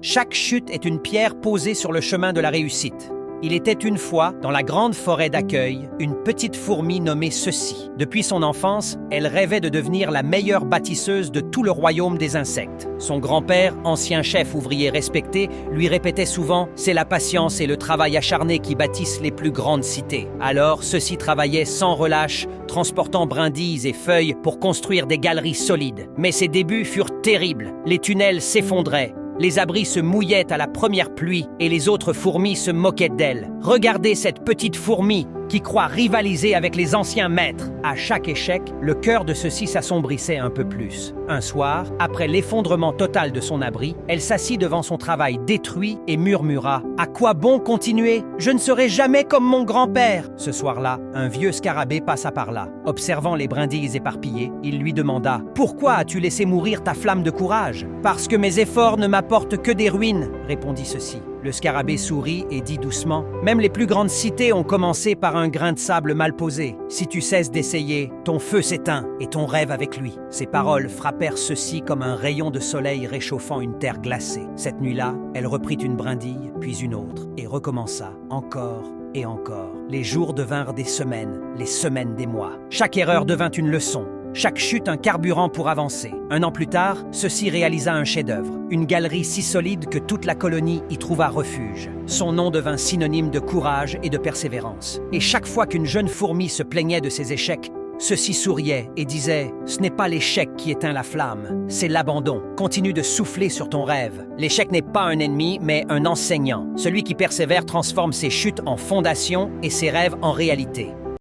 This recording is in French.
Chaque chute est une pierre posée sur le chemin de la réussite. Il était une fois, dans la grande forêt d'accueil, une petite fourmi nommée Ceci. Depuis son enfance, elle rêvait de devenir la meilleure bâtisseuse de tout le royaume des insectes. Son grand-père, ancien chef ouvrier respecté, lui répétait souvent « C'est la patience et le travail acharné qui bâtissent les plus grandes cités ». Alors, Ceci travaillait sans relâche, transportant brindilles et feuilles pour construire des galeries solides. Mais ses débuts furent terribles. Les tunnels s'effondraient. Les abris se mouillaient à la première pluie et les autres fourmis se moquaient d'elle. Regardez cette petite fourmi qui croit rivaliser avec les anciens maîtres. À chaque échec, le cœur de Ceci s'assombrissait un peu plus. Un soir, après l'effondrement total de son abri, elle s'assit devant son travail détruit et murmura « À quoi bon continuer? Je ne serai jamais comme mon grand-père !» Ce soir-là, un vieux scarabée passa par là. Observant les brindilles éparpillées, il lui demanda « Pourquoi as-tu laissé mourir ta flamme de courage ?»« Parce que mes efforts ne m'apportent que des ruines », répondit Ceci. Le scarabée sourit et dit doucement « Même les plus grandes cités ont commencé par un grain de sable mal posé. Si tu cesses d'essayer, ton feu s'éteint et ton rêve avec lui. » Ces paroles frappèrent Ceci comme un rayon de soleil réchauffant une terre glacée. Cette nuit-là, elle reprit une brindille, puis une autre, et recommença encore et encore. Les jours devinrent des semaines, les semaines des mois. Chaque erreur devint une leçon. Chaque chute un carburant pour avancer. Un an plus tard, Ceci réalisa un chef-d'œuvre, une galerie si solide que toute la colonie y trouva refuge. Son nom devint synonyme de courage et de persévérance. Et chaque fois qu'une jeune fourmi se plaignait de ses échecs, Ceci souriait et disait « Ce n'est pas l'échec qui éteint la flamme, c'est l'abandon. Continue de souffler sur ton rêve. L'échec n'est pas un ennemi, mais un enseignant. Celui qui persévère transforme ses chutes en fondation et ses rêves en réalité. »